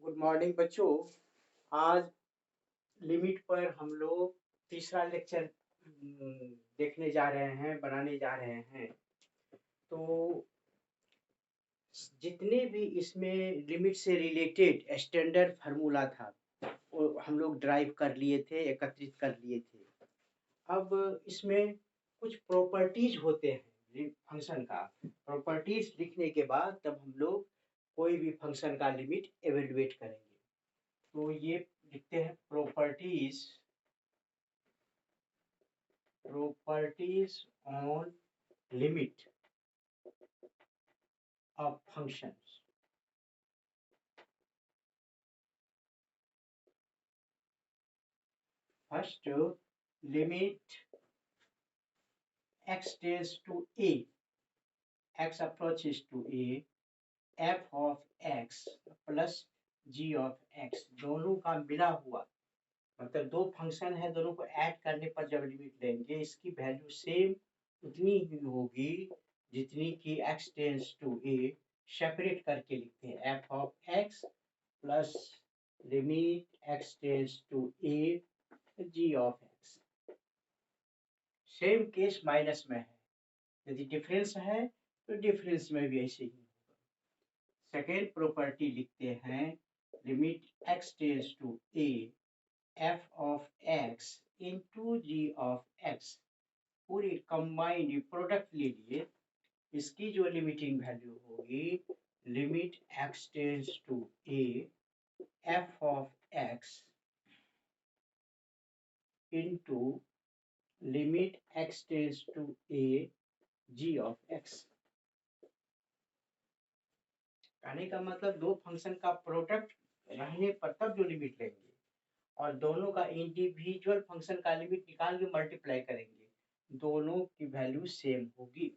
Good morning बच्चों। आज limit पर हम लोग तीसरा लेक्चर देखने जा रहे हैं, बनाने जा रहे हैं। तो जितने भी इसमें लिमिट से रिलेटेड स्टैंडर्ड फार्मूला था वो हम लोग ड्राइव कर लिए थे, एकत्रित कर लिए थे। अब इसमें कुछ प्रॉपर्टीज होते हैं फंक्शन का। प्रॉपर्टीज लिखने के बाद तब हम लोग कोई भी फंक्शन का लिमिट एवेल्युएट करेंगे। तो ये लिखते हैं properties on limit of functions. First, limit x tends to a, x approaches to a, f of x plus g of x दोनों का मिला हुआ, मतलब दो फंक्शन है, दोनों को ऐड करने पर जब लिमिट लेंगे इसकी वैल्यू सेम उतनी ही होगी जितनी कि x tends to a। Separate करके लिखते हैं f of x plus limit x tends to a g of x। Same case minus में है, यदि डिफरेंस है तो डिफरेंस में भी ऐसे ही होगा। सेकेंड प्रॉपर्टी लिखते हैं limit x tends to a f of x into g of x पूरी कंबाइंड प्रोडक्ट ले लिए, इसकी जो लिमिटिंग वैल्यू होगी limit x tends to a f of x into limit x tends to a g of x। कहने का मतलब दो फंक्शन का प्रोडक्ट रहने पर तब जो लिमिट लेंगे और दोनों का इंडिविजुअल फंक्शन का लिमिट निकाल के मल्टीप्लाई करेंगे, दोनों की वैल्यू सेम होगी।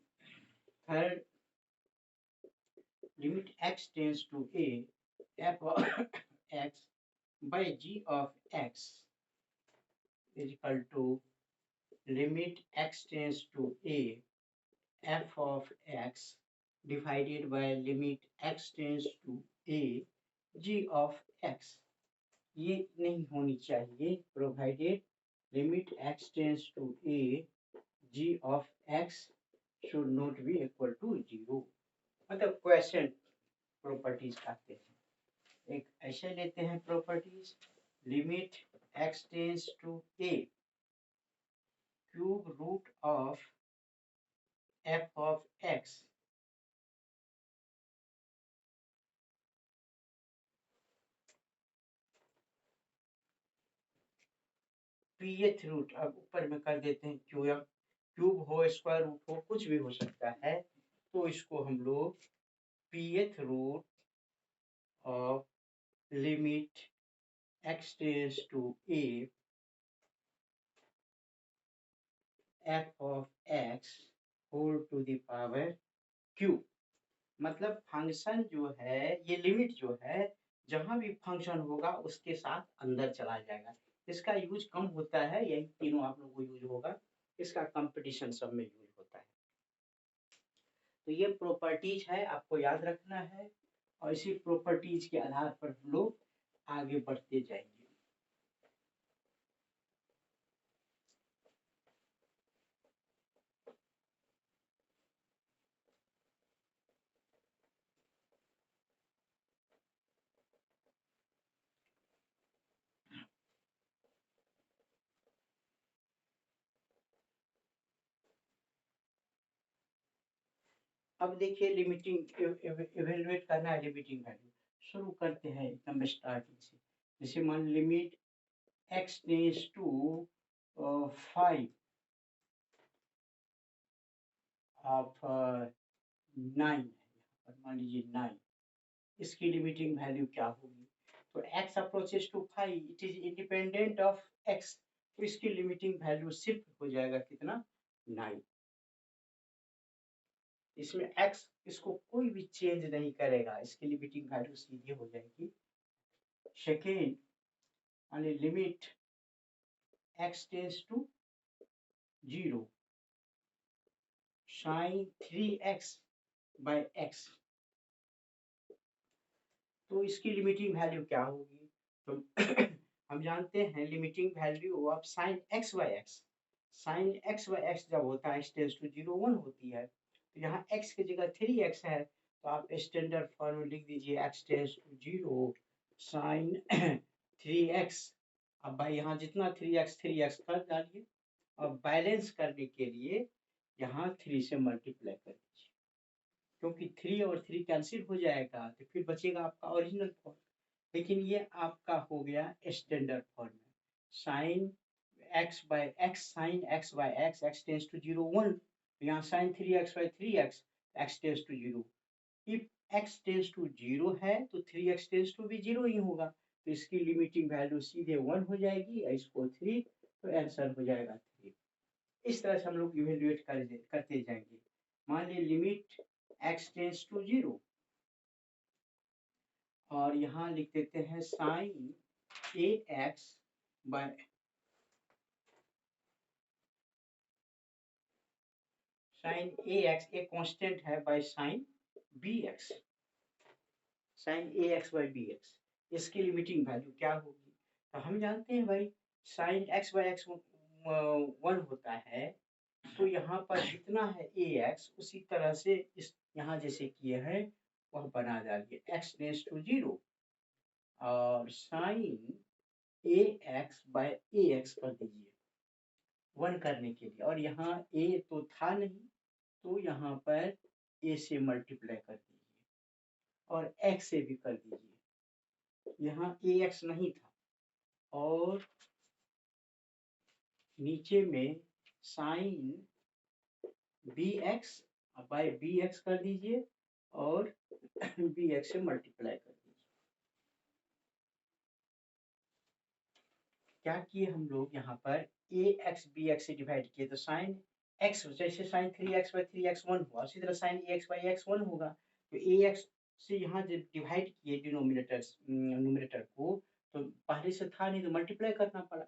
Third, limit x tends to a f of x by g of x is equal to limit x tends to a f of x divided by limit x tends to a g of x। ये नहीं होनी चाहिए, provided limit x tends to a g of x should not be equal to 0। मतलब question properties कहते हैं। एक ऐसे लेते हैं properties, limit x tends to a cube root of f of x pth root, अब ऊपर में कर देते हैं क्यूब, क्यूब हो स्क्वायर रूट हो कुछ भी हो सकता है, तो इसको हम लोग pth root of limit x tends to a f of x whole to the power q। मतलब फंक्शन जो है, ये लिमिट जो है जहां भी फंक्शन होगा उसके साथ अंदर चला जाएगा। इसका यूज कम होता है, यही तीनों आप लोगों को यूज होगा, इसका कंपटीशन सब में यूज होता है। तो ये प्रॉपर्टीज है, आपको याद रखना है और इसी प्रॉपर्टीज के आधार पर हम लोग आगे बढ़ते जाएंगे। अब देखिए लिमिटिंग इवेलुएट करना है, लिमिटिंग वैल्यू शुरू करते हैं एकदम स्टार्टिंग से। जैसे मान limit x tends to 5 of 9 है, मान लीजिए 9, इसकी लिमिटिंग वैल्यू क्या होगी? तो x approaches to 5, it is independent of x, तो इसकी लिमिटिंग वैल्यू सिर्फ हो जाएगा कितना? 9। इसमें x इसको कोई भी चेंज नहीं करेगा, इसकी लिमिटिंग वैल्यू सीधी हो जाएगी। सेकेंड, यानी limit x tends to 0 sin 3x by x, तो इसकी लिमिटिंग वैल्यू क्या होगी? तो हम जानते हैं limiting value of sine x by x, sine x by x जब होता है टेंड्स टू 0 1 होती है, तो यहाँ x की जगह 3x है, तो आप स्टैंडर्ड फॉर्म में लिख दीजिए x tends to 0 sign 3x। अब भाई यहाँ जितना 3x कर डालिए, और बैलेंस करने के लिए यहाँ 3 से मल्टीप्लाई कर दीजिए, क्योंकि 3 और 3 कैंसिल हो जाएगा, तो फिर बचेगा आपका ओरिजिनल फॉर्म। लेकिन ये आपका हो गया स्टैंडर्ड फॉर्म में, sine x by x, sine x by x, x tends to 0 1, यहाँ sine 3x by 3x, x tends to 0। If x tends to 0 है तो 3x टेंस टू भी 0 ही होगा, तो इसकी लिमिटिंग वैल्यू सीधे 1 हो जाएगी, इसको 3, तो आंसर हो जाएगा 3। इस तरह से हम लोग इवेल्युएट करते जाएंगे। मान लीजिए लिमिट x टेंस टू 0, और यहाँ लिख देते हैं sine a x by sine a x, एक कांस्टेंट है, by sine b x, sine a x by b x, इसकी लिमिटिंग वैल्यू क्या होगी? तो हम जानते हैं भाई साइन एक्स बाय एक्स 1 होता है, तो यहाँ पर जितना है ए एक्स उसी तरह से इस यहाँ जैसे किए हैं वह बना डालिए, एक्स टेंस टू 0 और sign a x by a x कर दीजिए 1 करने के लिए, और यहाँ ए तो था नहीं, तो यहाँ पर ए से मल्टीप्लाई कर दीजिए और एक्स से भी कर दीजिए, यहाँ ए एक्स नहीं था, और नीचे में sine b x by b x कर दीजिए और बी एक्स से मल्टीप्लाई कर दीजिए। क्या किए हम लोग यहाँ पर ए एक्स बी एक्स से डिवाइड किए, तो साइन एक्स जैसे साइन 3x बाई 3x 1 हुआ, उसी तरह sine a x by x 1 होगा, तो ए एक्स से यहाँ जब डिवाइड किए न्यूमरेटर को, तो पहले से था नहीं तो मल्टीप्लाई करना पड़ा,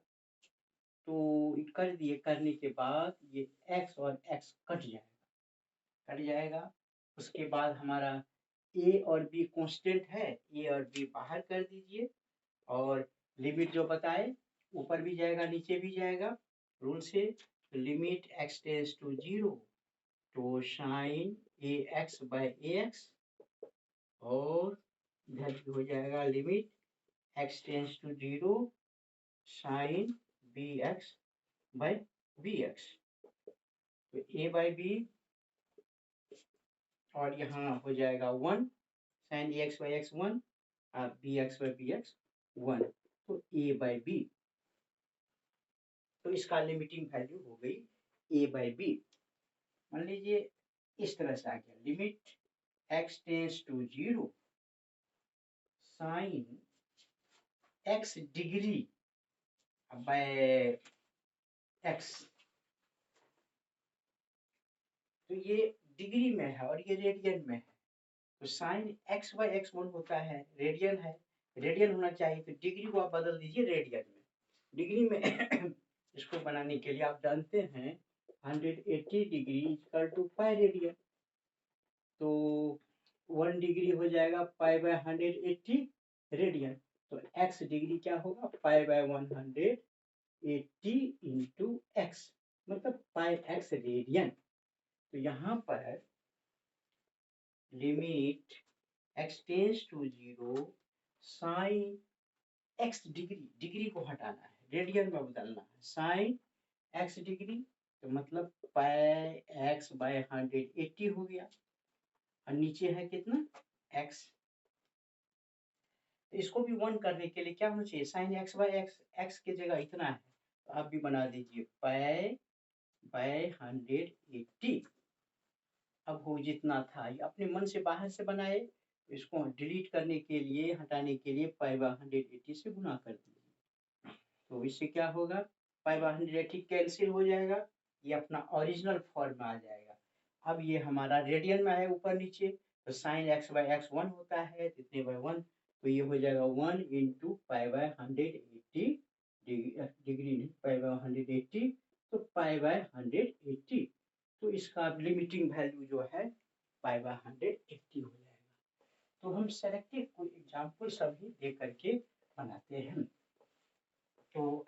तो कर दिए, करने के बाद ये x और x कट जाएगा। उसके बाद हमारा a और b कांस्टेंट है, a और b बाहर कर दीजिए, और लिमिट जो बताए ऊपर भी जाएगा नीचे भी जाएगा रूल से, लिमिट x टेंस टू 0 तो sine a x by a x, और इधर भी हो जाएगा limit x tends to 0 sine b x by b x, तो a बाय b, और यहाँ हो जाएगा 1 sine a x by x 1 और b x by b x 1, तो ए बाई बी, तो इसका लिमिटिंग वैल्यू हो गई ए बाई बी। मान लीजिए इस तरह से आ गया, limit x tends to 0 sine x degree by x, तो ये डिग्री में है और ये रेडियन में है, तो साइन एक्स बाई एक्स 1 होता है, रेडियन है, रेडियन होना चाहिए, तो डिग्री को आप बदल दीजिए रेडियन में, डिग्री में इसको बनाने के लिए आप जानते हैं 180 degree equal to pi radian, तो 1 डिग्री हो जाएगा पाई बाय 180 रेडियन, तो x डिग्री क्या होगा पाई बाय 180 इंटू एक्स, मतलब पाई एक्स रेडियन। तो यहाँ पर limit x tends to 0 sine x degree, degree को हटाना है, रेडियन में बदलना है, साइन x डिग्री, तो मतलब पाई x बाय 180 हो गया, और नीचे है कितना x, तो इसको भी 1 करने के लिए क्या होना चाहिए, sine x by x, x की जगह इतना है, तो आप भी बना दीजिए पाई बाय 180। अब हो जितना था ये अपने मन से बाहर से बनाए, इसको डिलीट करने के लिए, हटाने के लिए पाई बाय 180 से गुना कर दीजिए, तो इससे क्या होगा पाई बाय 180 कैंसिल हो जाएगा, ये अपना ओरिजिनल फॉर्म में आ जाएगा। अब ये हमारा रेडियन में है ऊपर नीचे, तो साइन एक्स बाय एक्स 1 होता है, इतने बाय 1, तो ये हो जाएगा 1 इंटू पाई बाय 180 डिग्री नहीं, पाई बाय 180, तो पाई बाय 180, तो इसका लिमिटिंग वैल्यू जो है पाई बाय 180 हो जाएगा। तो हम सेलेक्टेड कोई एग्जाम्पल सभी दे करके बनाते हैं। तो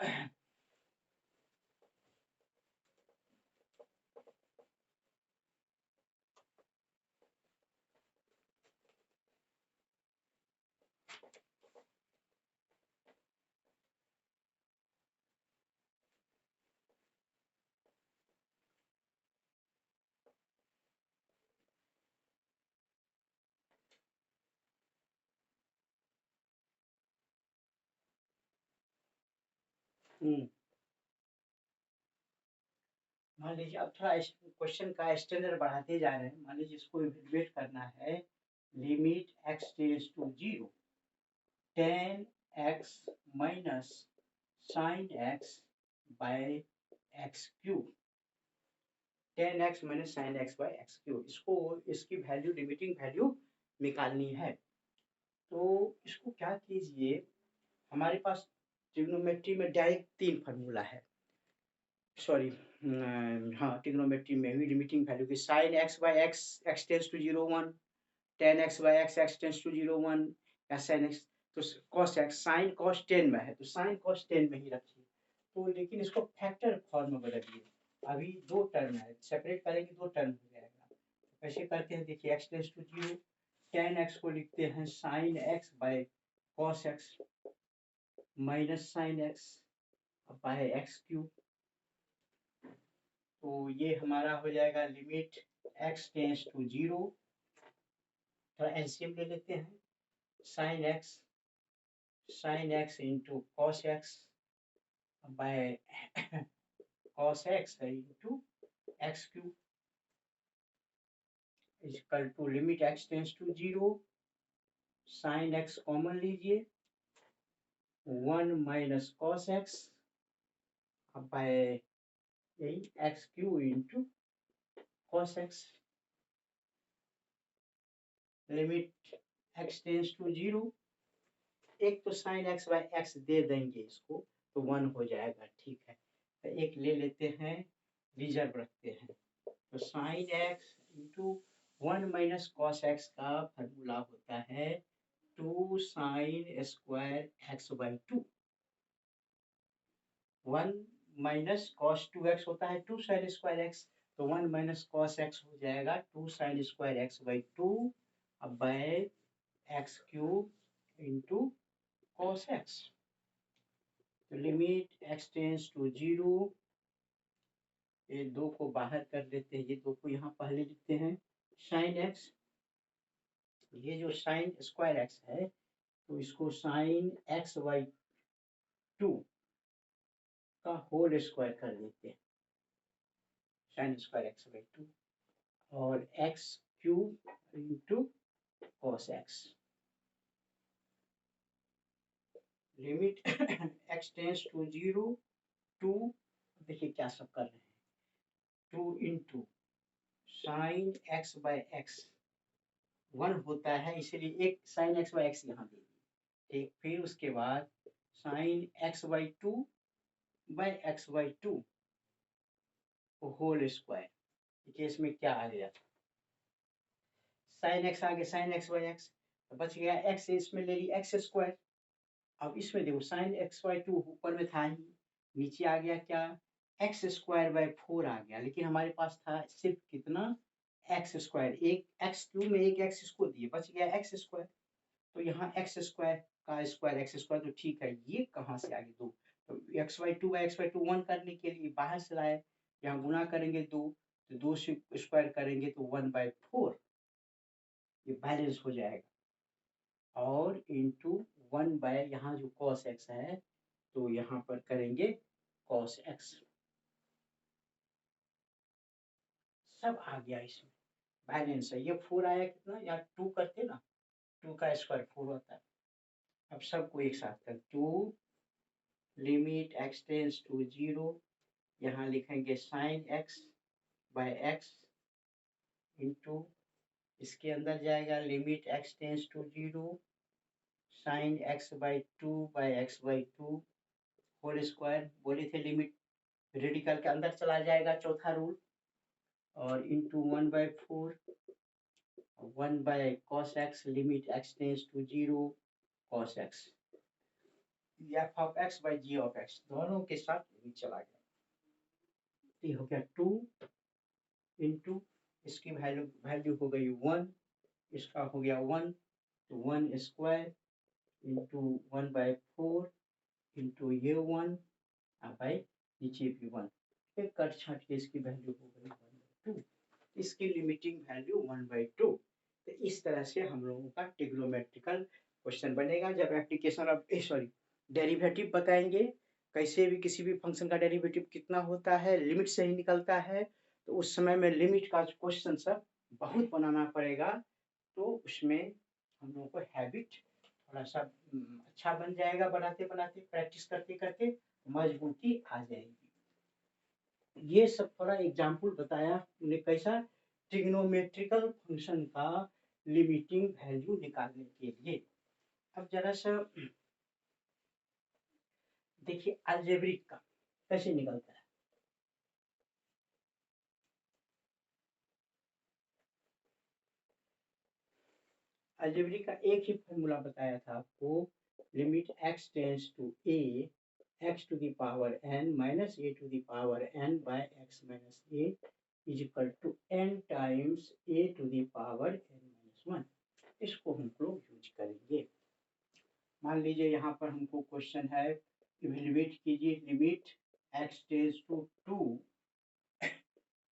मान लीजिए अब थोड़ा क्वेश्चन का स्टैंडर्ड बढ़ाते जा रहे हैं। मान लीजिए इसको इवेलुएट करना है, limit x tends to 0 tan x minus sin x by x cube, tan x minus sin x by x cube, इसको इसकी वैल्यू लिमिटिंग वैल्यू निकालनी है। तो इसको क्या कीजिए, हमारे पास ट्रिग्नोमेट्री में डायरेक्ट 3 फार्मूला है, सॉरी हाँ ट्रिग्नोमेट्री में भी लिमिटिंग वैल्यू की sine x by x x tends to 0 1, tan x by x x tends to 0 1 या sin x, तो cos x sin cos 10 में है तो sin cos 10 में ही रखिए। तो लेकिन इसको फैक्टर फॉर्म में बदलिए, अभी दो टर्म है, सेपरेट करेंगे दो टर्म हो जाएगा। कैसे करते हैं देखिए, x tends to 0, tan x को लिखते हैं sin x by cos x minus sin x by x cube. तो ये हमारा हो जाएगा लिमिट x टेंस टू 0, थोड़ा एलसीएम ले लेते हैं, sin x into cos x by cos x into x cube equal to limit x tends to 0, sin x common लीजिए 1 माइनस cos x बाय यही x cube into cos x, limit x tends to 0, एक तो sin x by x दे देंगे इसको तो 1 हो जाएगा, ठीक है। तो एक ले लेते हैं, रिजर्व रखते हैं, तो sin x into 1 minus cos x का फॉर्मूला होता है 2 sin square x by 2, 1 minus cos 2x होता है 2 sin स्क्वायर x, तो 1 माइनस कॉस x हो जाएगा 2 sin स्क्वायर x बाई 2 अब by x cube into cos x। तो लिमिट x टेंस टू 0, ये दो को बाहर कर देते हैं, ये दो को यहाँ पहले लिखते हैं sin x, ये जो sin स्क्वायर x है तो इसको sin x बाई 2 का होल स्क्वायर कर देते हैं, sin स्क्वायर x बाई 2 और x cube into cos x। Limit x tends to 0 2, देखिए क्या सब कर रहे हैं, 2 into sine x by x 1 होता है, इसलिए एक sin x बाय x यहाँ दे दिए, एक फिर उसके बाद sine x by 2 by x by 2 whole square, case में क्या आ गया, साइन x आ गया साइन x बाई x, तो बच गया x, इसमें ले ली x स्क्वायर। अब इसमें देखो साइन x बाई 2 ऊपर में था ही, नीचे आ गया क्या, x स्क्वायर बाई 4 आ गया, लेकिन हमारे पास था सिर्फ कितना x स्क्वायर, एक x क्यूब में एक x इसको दिए, बच गया x स्क्वायर, तो यहाँ x स्क्वायर का स्क्वायर x स्क्वायर, तो ठीक है, ये कहाँ से आ गए दो, तो x by 2 by x by 2 1 करने के लिए बाहर से लाए, यहाँ गुना करेंगे दो, तो 2 से स्क्वायर करेंगे तो 1 बाई 4, ये बैलेंस हो जाएगा, और इंटू 1 बाय यहाँ जो cos x है तो यहाँ पर करेंगे cos x, सब आ गया इसमें बैलेंस है, ये 4 आया कितना, या 2 करते ना, 2 का स्क्वायर 4 होता है। अब सबको एक साथ कर 2 लिमिट x टेंस टू 0, यहाँ लिखेंगे sin x by x into, इसके अंदर जाएगा limit x tends to 0 sin x by 2 by x by 2 whole square, बोले थे लिमिट रेडिकल के अंदर चला जाएगा, चौथा रूल, और into 1 by 4 1 by cos x limit x tends to 0 cos x, f of x by g of x दोनों के साथ लिमिट चला गया। ये हो गया 2 इंटू इसकी वैल्यू हो गई 1, इसका हो गया 1, तो 1 स्क्वायर इंटू 1/4 इंटू ये 1 बाई नीचे भी 1, एक कट छाट के इसकी वैल्यू हो गई 1/2, इसकी लिमिटिंग वैल्यू 1/2। तो इस तरह से हम लोगों का ट्रिग्नोमेट्रिकल क्वेश्चन बनेगा जब एप्लीकेशन ऑफ डेरिवेटिव बताएंगे, कैसे भी किसी भी फंक्शन का डेरिवेटिव कितना होता है, लिमिट से ही निकलता है, तो उस समय में लिमिट का क्वेश्चन सब बहुत बनाना पड़ेगा, तो उसमें हम लोगों को हैबिट थोड़ा सा अच्छा बन जाएगा, बनाते बनाते प्रैक्टिस करते करते मजबूती आ जाएगी। ये सब थोड़ा एग्जाम्पल बताया उन्हें कैसा, ट्रिग्नोमेट्रिकल फंक्शन का लिमिटिंग वैल्यू निकालने के लिए। अब जरा सा देखिए अलजेब्रिक का कैसे निकलता है। अलजेब्रिक का एक ही फॉर्मूला बताया था आपको, limit x tends to a x to the power n minus a to the power n by x minus a is equal to n times a to the power n minus 1। इसको हम लोग use करेंगे। मान लीजिए यहाँ पर हमको question है, इवेल्युएट कीजिए limit x tends to 2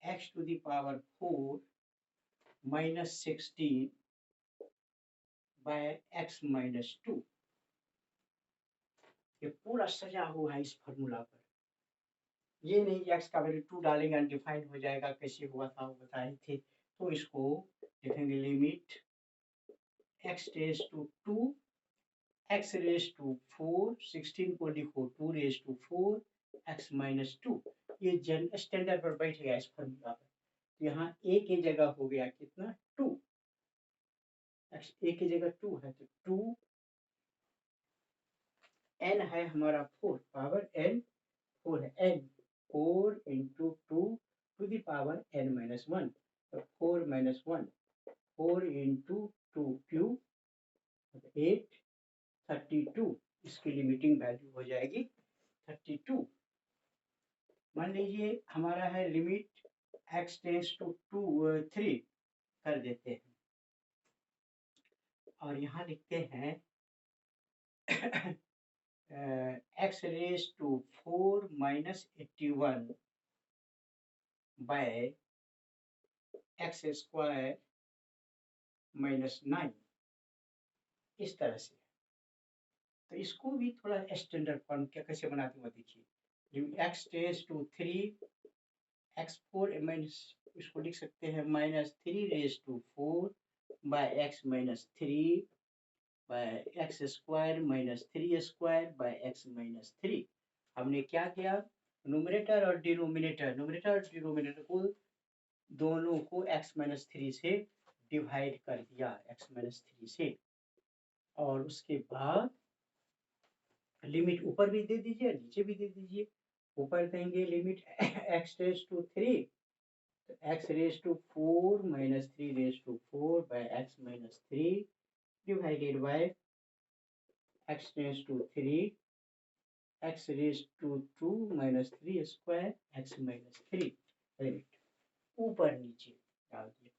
x to the power 4 minus 16 by x minus 2। ये पूरा सजा हुआ है इस फॉर्मूला पर, ये नहीं कि x का वैल्यू 2 डालेंगे अनडिफाइंड हो जाएगा, कैसे हुआ था वो बताए थे। तो इसको लिखेंगे limit x raise to 2 x raise to 4, 16 को लिखो 2 रेज टू 4 x माइनस 2, ये स्टैंडर्ड पर बैठ गया इस फॉर्मूला पर। तो यहाँ a की जगह हो गया कितना 2, x a की जगह 2 है तो 2, n है हमारा 4, पावर n 4 है, n 4 इंटू 2 to the power n minus 1, तो 4 माइनस 1 4 इंटू 2 क्यूब 8 32, इसकी लिमिटिंग वैल्यू हो जाएगी 32। मान लीजिए हमारा है लिमिट x टेंड्स टू 3 कर देते हैं और यहाँ लिखते हैं x raise to 4 minus 81 by x square minus 9, इस तरह से। तो इसको भी थोड़ा स्टैंडर्ड फॉर्म क्या कैसे बनाते हैं देखिए, x tends to 3 x4 minus, इसको लिख सकते हैं minus 3 raise to 4 by x minus 3 by x square minus 3 square by x minus 3। हमने क्या किया, न्यूमरेटर और डिनोमिनेटर को दोनों को x माइनस 3 से डिवाइड कर दिया, x माइनस 3 से, और उसके बाद लिमिट ऊपर भी दे दीजिए नीचे भी दे दीजिए। ऊपर कहेंगे लिमिट x रेज टू 3, तो x raise to 4 minus 3 raise to 4 by x minus 3 divided by x raise to 3 x raise to 2 minus 3 square x minus 3, limit ऊपर नीचे डाल दिया।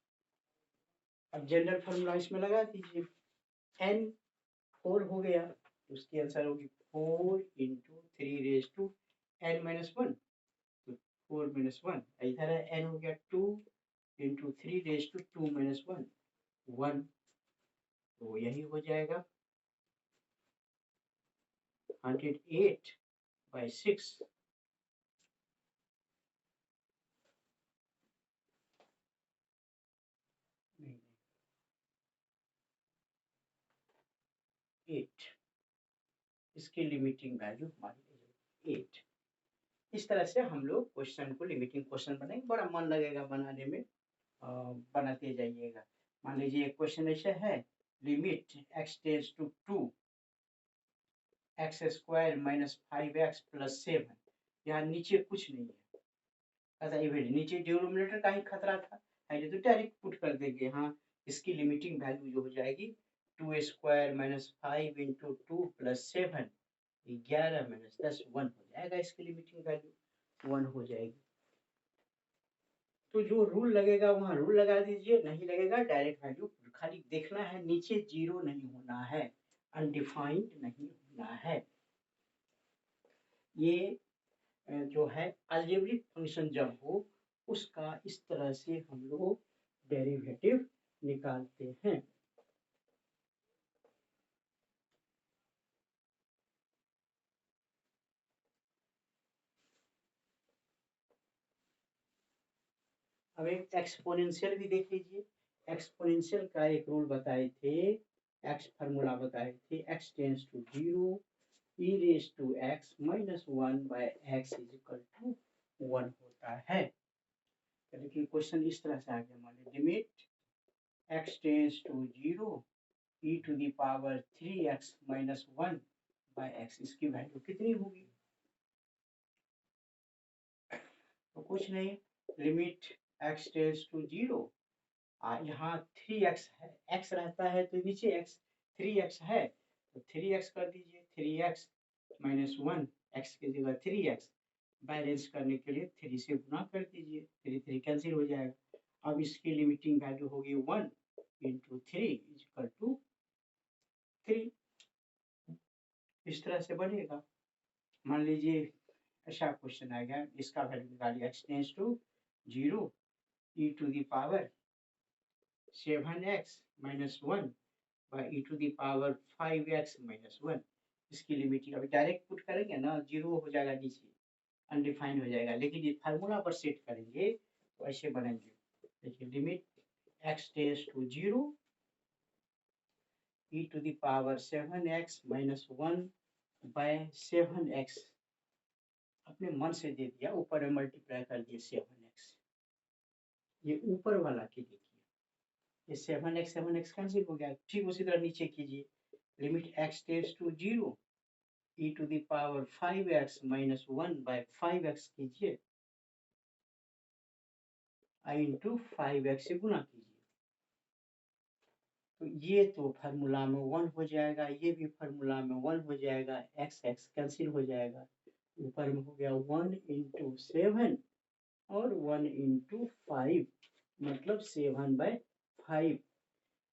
अब जनरल फॉर्मूला इसमें लगा दीजिए, n 4 हो गया, उसकी आंसर होगी 4 into 3 raise to n minus 1, तो 4 माइनस 1, इधर है n हो गया 2 इंटू 3 रेज टू 2 माइनस 1 1, तो यही हो जाएगा 108 by 6। नहीं, 8, इसकी लिमिटिंग वैल्यू हमारी 8। इस तरह से हम लोग क्वेश्चन को लिमिटिंग क्वेश्चन बनाएंगे, बड़ा मन लगेगा बनाने में, बनाते जाइएगा। मान लीजिए एक क्वेश्चन ऐसे है, limit x tends to 2 x square minus 5x plus 7, यहाँ नीचे कुछ नहीं है, ऐसा इवेंट नीचे डिनोमिनेटर का ही खतरा था, तो डायरेक्ट पुट कर देंगे, हाँ इसकी लिमिटिंग वैल्यू जो हो जाएगी 2 square minus 5 into 2 plus 7 11 minus 10 1 हो जाएगा। इसकी लिमिटिंग वैल्यू 1 हो जाएगी। तो जो रूल लगेगा वहाँ रूल लगा दीजिए, नहीं लगेगा डायरेक्ट वैल्यू। खाली देखना है नीचे जीरो नहीं होना है, अनडिफाइंड नहीं होना है। ये जो है अलजेब्रिक फंक्शन जब हो उसका इस तरह से हम लोग डेरिवेटिव निकालते हैं। अब एक एक्सपोनेंशियल भी देख लीजिए। एक्सपोनेंशियल का एक रूल बताए थे, एक्स फार्मूला बताए थे, x tends to 0 e raise to x minus 1 by x is equal to 1 होता है। लेकिन क्वेश्चन इस तरह से आ गया, मान लीजिए limit x tends to 0 e to the power 3x minus 1 by x, इसकी वैल्यू कितनी होगी? तो कुछ नहीं, लिमिट x टेंस टू 0, यहाँ 3x है, x रहता है तो नीचे x 3x है तो 3x कर दीजिए, 3x माइनस 1, x की जगह 3x, बैलेंस करने के लिए 3 से गुना कर दीजिए, 3 3 कैंसिल हो जाएगा। अब इसकी लिमिटिंग वैल्यू होगी 1 इंटू 3 इक्वल टू 3। इस तरह से बनेगा। मान लीजिए ऐसा क्वेश्चन आ गया, इसका वैल्यू निकालिए, x tends to 0 e to the power 7x minus 1 by e to the power 5x minus 1, इसकी लिमिट अभी डायरेक्ट पुट करेंगे ना, जीरो हो जाएगा नीचे, अनडिफाइंड हो जाएगा। लेकिन ये फार्मूला पर सेट करेंगे तो ऐसे बनेंगे। देखिए limit x tends to 0 e to the power 7x minus 1 by 7x, अपने मन से दे दिया, ऊपर में मल्टीप्लाई कर दिए 7x, ये ऊपर वाला के देखिए, ये 7x कैंसिल हो गया। ठीक उसी तरह नीचे कीजिए, limit x tends to 0 e to the power 5x minus 1 by 5x कीजिए, i इंटू 5x से गुना कीजिए, तो ये तो फार्मूला में 1 हो जाएगा, ये भी फार्मूला में 1 हो जाएगा, x x कैंसिल हो जाएगा, ऊपर में हो गया 1 इंटू 7 और 1 इंटू 5, मतलब 7/5।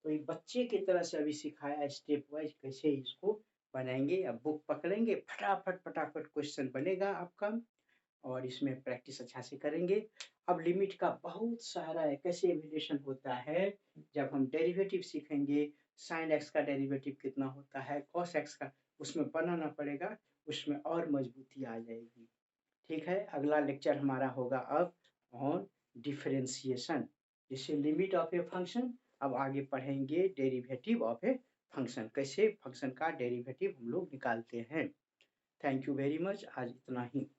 तो ये बच्चे की तरह से अभी सिखाया स्टेप वाइज कैसे इसको बनाएंगे। अब बुक पकड़ेंगे, फटाफट फटाफट क्वेश्चन बनेगा आपका, और इसमें प्रैक्टिस अच्छा से करेंगे। अब लिमिट का बहुत सारा कैसे रिलेशन होता है, जब हम डेरिवेटिव सीखेंगे, साइन एक्स का डेरिवेटिव कितना होता है, कॉस एक्स का, उसमें बनाना पड़ेगा, उसमें और मजबूती आ जाएगी। ठीक है, अगला लेक्चर हमारा होगा अब ऑन डिफरेंशिएशन, जैसे लिमिट ऑफ ए फंक्शन। अब आगे पढ़ेंगे डेरिवेटिव ऑफ ए फंक्शन, कैसे फंक्शन का डेरिवेटिव हम लोग निकालते हैं। थैंक यू वेरी मच, आज इतना ही।